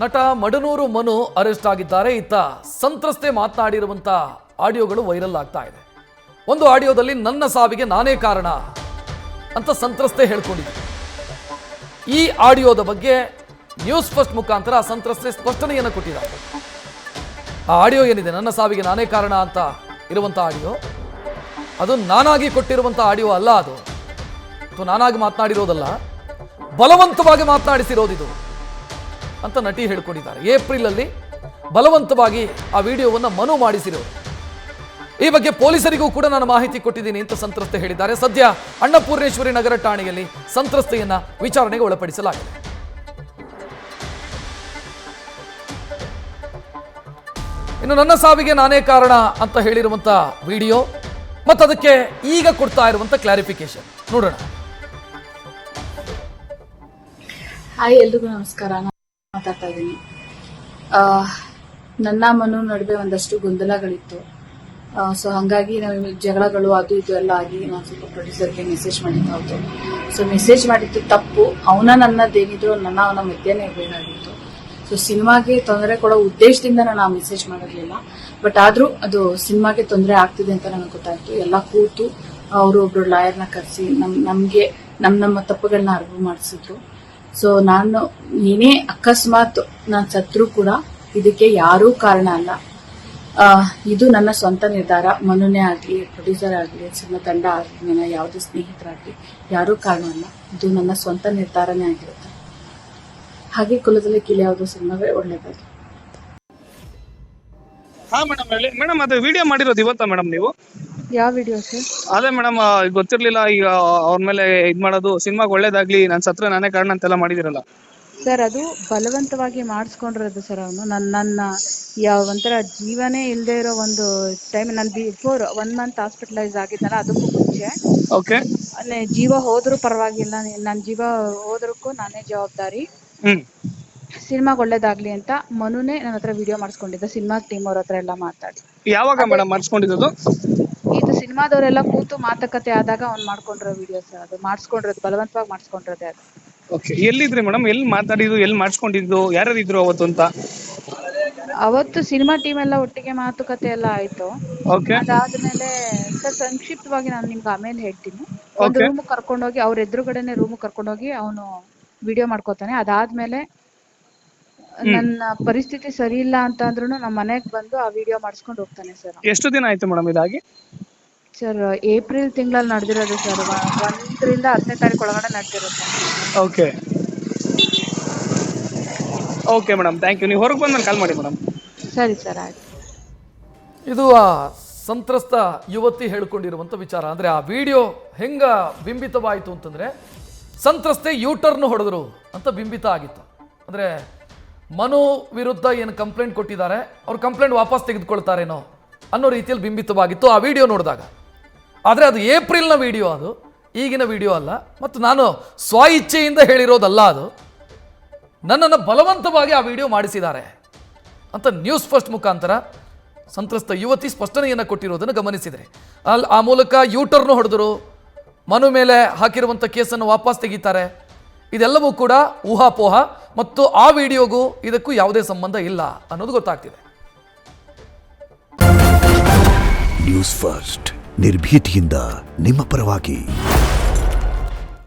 ನಟ ಮಡನೂರು ಮನು ಅರೆಸ್ಟ್ ಆಗಿದ್ದಾರೆ. ಇತ್ತ ಸಂತ್ರಸ್ತೆ ಮಾತನಾಡಿರುವಂಥ ಆಡಿಯೋಗಳು ವೈರಲ್ ಆಗ್ತಾ ಇದೆ. ಒಂದು ಆಡಿಯೋದಲ್ಲಿ ನನ್ನ ಸಾವಿಗೆ ನಾನೇ ಕಾರಣ ಅಂತ ಸಂತ್ರಸ್ತೆ ಹೇಳ್ಕೊಂಡಿದ್ದೆ. ಈ ಆಡಿಯೋದ ಬಗ್ಗೆ ನ್ಯೂಸ್ ಫಸ್ಟ್ ಮುಖಾಂತರ ಆ ಸಂತ್ರಸ್ತೆ ಸ್ಪಷ್ಟನೆಯನ್ನು ಕೊಟ್ಟಿದ್ದಾರೆ. ಆ ಆಡಿಯೋ ಏನಿದೆ, ನನ್ನ ಸಾವಿಗೆ ನಾನೇ ಕಾರಣ ಅಂತ ಇರುವಂಥ ಆಡಿಯೋ, ಅದು ನಾನಾಗಿ ಕೊಟ್ಟಿರುವಂಥ ಆಡಿಯೋ ಅಲ್ಲ. ಅದು ನಾನಾಗಿ ಮಾತನಾಡಿರೋದಲ್ಲ, ಬಲವಂತವಾಗಿ ಮಾತನಾಡಿಸಿರೋದಿದು ಅಂತ ನಟಿ ಹೇಳ್ಕೊಂಡಿದ್ದಾರೆ. ಏಪ್ರಿಲ್ ಅಲ್ಲಿ ಬಲವಂತವಾಗಿ ಆ ವಿಡಿಯೋವನ್ನು ಮನು ಮಾಡಿಸಿರೋರು. ಈ ಬಗ್ಗೆ ಪೊಲೀಸರಿಗೂ ಕೂಡ ನಾನು ಮಾಹಿತಿ ಕೊಟ್ಟಿದ್ದೀನಿ ಅಂತ ಸಂತ್ರಸ್ತೆ ಹೇಳಿದ್ದಾರೆ. ಸದ್ಯ ಅನ್ನಪೂರ್ಣೇಶ್ವರಿ ನಗರ ಠಾಣೆಯಲ್ಲಿ ಸಂತ್ರಸ್ತೆಯನ್ನ ವಿಚಾರಣೆಗೆ ಒಳಪಡಿಸಲಾಗಿದೆ. ಇನ್ನು ನನ್ನ ಸಾವಿಗೆ ನಾನೇ ಕಾರಣ ಅಂತ ಹೇಳಿರುವಂತ ವಿಡಿಯೋ ಮತ್ತು ಅದಕ್ಕೆ ಈಗ ಕೊಡ್ತಾ ಇರುವಂತ ಕ್ಲಾರಿಫಿಕೇಶನ್ ನೋಡೋಣ. ಹಾಯ್, ಎಲ್ರಿಗೂ ನಮಸ್ಕಾರ. ನಾನು ಮಾತಾಡ್ತಾ ಇದ್ದೀನಿ. ನನ್ನ ಮನು ನಡುವೆ ಒಂದಷ್ಟು ಗೊಂದಲಗಳಿತ್ತು. ಸೊ ಹಾಗಾಗಿ ನಾವು ಜಗಳಗಳು ಅದು ಇದು ಎಲ್ಲ ಆಗಿ ನಾನು ಸ್ವಲ್ಪ ಪ್ರೊಡ್ಯೂಸರ್ಗೆ ಮೆಸೇಜ್ ಮಾಡಿದ್ದು. ಸೊ ಮೆಸೇಜ್ ಮಾಡಿದ್ದು ತಪ್ಪು. ನನ್ನದೇನಿದ್ರು ಅವನ ಮಧ್ಯನೇ ಇರಬೇಕಾಗಿತ್ತು. ಸೊ ಸಿನಿಮಾಗೆ ತೊಂದರೆ ಕೊಡೋ ಉದ್ದೇಶದಿಂದ ನಾನು ಆ ಮೆಸೇಜ್ ಮಾಡಿರ್ಲಿಲ್ಲ. ಬಟ್ ಆದ್ರೂ ಅದು ಸಿನಿಮಾಗೆ ತೊಂದರೆ ಆಗ್ತಿದೆ ಅಂತ ನನಗೆ ಗೊತ್ತಾಯ್ತು. ಎಲ್ಲ ಕೂತು ಅವರು ಒಬ್ರು ಲಾಯರ್ನ ಕರೆಸಿ ನಮ್ಗೆ ನಮ್ಮ ತಪ್ಪುಗಳನ್ನ ಅರಿವು ಮಾಡಿಸಿದ್ರು. ಸೊ ನಾನು ಏನೇ ಅಕಸ್ಮಾತ್ ನಾನು ಸತ್ರು ಕೂಡ ಇದಕ್ಕೆ ಯಾರೂ ಕಾರಣ ಅಲ್ಲ. ಇದು ನನ್ನ ಸ್ವಂತ ನಿರ್ಧಾರ. ಮನುನೇ ಆಗ್ಲಿ, ಪ್ರೊಡ್ಯೂಸರ್ ಆಗ್ಲಿ, ಸಿನಿಮಾ ತಂಡ ಆಗ್ಲಿ, ನನ್ನ ಯಾವುದೇ ಸ್ನೇಹಿತರಾಗ್ಲಿ ಯಾರೂ ಕಾರಣ ಅಲ್ಲ. ಇದು ನನ್ನ ಸ್ವಂತ ನಿರ್ಧಾರನೇ ಆಗಿರುತ್ತೆ. ಹಾಗೆ ಕುಲದಲ್ಲಿ ಕಿಲೆ ಯಾವುದೋ ಸಿನಿಮಾವೇ ಒಳ್ಳೇದಾಗಿ. ಹಾ ಮೇಡಮ್ ಅದು ವಿಡಿಯೋ ಮಾಡಿರೋದು ಇವತ್ತಾ ಮೇಡಮ್ ನೀವು? ಯಾವ ವಿಡಿಯೋ ಸರ್? ಅದೇ ಮೇಡಮ್ ಗೊತ್ತಿರ್ಲಿಲ್ಲ. ಈಗ ಅವ್ರ ಮೇಲೆ ಇದ್ ಮಾಡೋದು, ಸಿನಿಮಾಗೆ ಒಳ್ಳೇದಾಗ್ಲಿ, ನನ್ ಸತ್ರ ನಾನೇ ಕಾರಣ ಅಂತೆಲ್ಲ ಮಾಡಿದಿರಲ್ಲ ಸರ್. ಅದು ಬಲವಂತವಾಗಿ ಮಾಡಿಸ್ಕೊಂಡಿರೋದು ಸರ್. ಅವನು ನನ್ನ ಒಂಥರ ಜೀವನೇ ಇಲ್ಲದೆ ಇರೋ ಒಂದು ಟೈಮ್, ನಾನು ಬಿಫೋರ್ 1 month ಹಾಸ್ಪಿಟಲೈಸ್ ಆಗಿದ್ದಲ್ಲ, ಅದಕ್ಕೂ ಮುಂಚೆ ಓಕೆ ಜೀವ ಹೋದ್ರೂ ಪರವಾಗಿಲ್ಲ, ನನ್ನ ಜೀವ ಹೋದ್ರಕ್ಕೂ ನಾನೇ ಜವಾಬ್ದಾರಿ, ಸಿನಿಮಾಗೆ ಒಳ್ಳೇದಾಗ್ಲಿ ಅಂತ ಮನುನೇ ನನ್ನ ಹತ್ರ ವಿಡಿಯೋ ಮಾಡಿಸ್ಕೊಂಡಿದ್ದ. ಸಿನಿಮಾ ಟೀಮ್ ಅವ್ರ ಹತ್ರ ಎಲ್ಲ ಮಾತಾಡಿ. ಯಾವಾಗ ಮೇಡಮ್ ಮಾಡಿಸ್ಕೊಂಡಿದ್ದು? ಇದು ಸಿನಿಮಾದವರೆಲ್ಲ ಕೂತು ಮಾತುಕತೆ ಆದಾಗ ಅವ್ನು ಮಾಡ್ಕೊಂಡಿರೋ ವಿಡಿಯೋ ಸರ್. ಅದು ಮಾಡಿಸ್ಕೊಂಡಿರೋದು, ಬಲವಂತವಾಗಿ ಮಾಡಿಸ್ಕೊಂಡಿರೋದೇ ಅದು. ಓಕೆ, ಎಲ್ಲಿದ್ರಿ ಮೇಡಮ್? ಎಲ್ಲಿ ಮಾತಾಡಿದ್ದು, ಎಲ್ಲಿ ಮಾಡಿಸ್ಕೊಂಡಿದ್ದು, ಯಾರ್ಯಾರು ಇದ್ರು ಅವತ್ತು ಅಂತ? ಅವತ್ತು ಸಿನಿಮಾ ಟೀಮ್ ಎಲ್ಲ ಒಟ್ಟಿಗೆ ಮಾತುಕತೆ ಎಲ್ಲ ಆಯ್ತು. ಓಕೆ, ಅದಾದ್ಮೇಲೆ ಸರ್ ಸಂಕ್ಷಿಪ್ತವಾಗಿ ನಾನು ನಿಮ್ಗೆ ಆಮೇಲೆ ಹೇಳ್ತೀನಿ. ಒಂದು ರೂಮ್ ಕರ್ಕೊಂಡೋಗಿ, ಅವ್ರ ಎದುರುಗಡೆನೆ ರೂಮ್ ಕರ್ಕೊಂಡೋಗಿ ಅವನು ವಿಡಿಯೋ ಮಾಡ್ಕೋತಾನೆ. ಅದಾದ್ಮೇಲೆ ನನ್ನ ಪರಿಸ್ಥಿತಿ ಸರಿ ಇಲ್ಲ ಅಂತ ಅಂದ್ರೂ ನಮ್ಮ ಮನೆಗೆ ಬಂದು ಆ ವಿಡಿಯೋ ಮಾಡಿಸ್ಕೊಂಡು ಹೋಗ್ತಾನೆ ಸರ್. ಎಷ್ಟು ದಿನ ಆಯ್ತು ಮೇಡಮ್ ಇದಾಗಿ? ಸರ್ ಏಪ್ರಿಲ್ ತಿಂಗಳಲ್ಲಿ ನಡೆದಿರೋದು ಸರ್. 1ರಿಂದ 10ನೇ ತಾರೀಕು ಒಳಗಡೆ ನಡೆದಿರುತ್ತೆ. Okay okay madam, thank you. ನೀವು ಹೊರಗೆ ಬಂದ್ಮೇಲೆ ಕಾಲ್ ಮಾಡಿ ಮೇಡಮ್. ಸರಿ ಸರ್, ಆಯ್ತು. ಇದು ಆ ಸಂತ್ರಸ್ತ ಯುವತಿ ಹೇಳ್ಕೊಂಡಿರುವಂಥ ವಿಚಾರ. ಅಂದರೆ ಆ ವಿಡಿಯೋ ಹೆಂಗ ಬಿಂಬಿತವಾಯಿತು ಅಂತಂದರೆ, ಸಂತ್ರಸ್ತೆ ಯೂಟರ್ನ್ ಹೊಡೆದ್ರು ಅಂತ ಬಿಂಬಿತ ಆಗಿತ್ತು. ಅಂದರೆ ಮನು ವಿರುದ್ಧ ಏನು ಕಂಪ್ಲೇಂಟ್ ಕೊಟ್ಟಿದ್ದಾರೆ, ಅವ್ರು ಕಂಪ್ಲೇಂಟ್ ವಾಪಸ್ ತೆಗೆದುಕೊಳ್ತಾರೇನೋ ಅನ್ನೋ ರೀತಿಯಲ್ಲಿ ಬಿಂಬಿತವಾಗಿತ್ತು ಆ ವಿಡಿಯೋ ನೋಡಿದಾಗ. ಆದರೆ ಅದು ಏಪ್ರಿಲ್ನ ವಿಡಿಯೋ, ಅದು ಈಗಿನ ವಿಡಿಯೋ ಅಲ್ಲ. ಮತ್ತು ನಾನು ಸ್ವ ಇಚ್ಛೆಯಿಂದ ಹೇಳಿರೋದಲ್ಲ, ಅದು ನನ್ನನ್ನು ಬಲವಂತವಾಗಿ ಆ ವಿಡಿಯೋ ಮಾಡಿಸಿದ್ದಾರೆ ಅಂತ ನ್ಯೂಸ್ ಫಸ್ಟ್ ಮುಖಾಂತರ ಸಂತ್ರಸ್ತ ಯುವತಿ ಸ್ಪಷ್ಟನೆಯನ್ನು ಕೊಟ್ಟಿರೋದನ್ನು ಗಮನಿಸಿದರೆ, ಆ ಮೂಲಕ ಯೂಟರ್ನು ಹೊಡೆದರು, ಮನು ಮೇಲೆ ಹಾಕಿರುವಂಥ ಕೇಸನ್ನು ವಾಪಸ್ ತೆಗೀತಾರೆ. ಇದೆಲ್ಲವೂ ಕೂಡ ಊಹಾಪೋಹ ಮತ್ತು ಆ ವಿಡಿಯೋಗೂ ಇದಕ್ಕೂ ಯಾವುದೇ ಸಂಬಂಧ ಇಲ್ಲ ಅನ್ನೋದು ಗೊತ್ತಾಗ್ತಿದೆ. ನ್ಯೂಸ್ ಫಸ್ಟ್, ನಿರ್ಭೀತಿಯಿಂದ ನಿಮ್ಮ ಪರವಾಗಿ.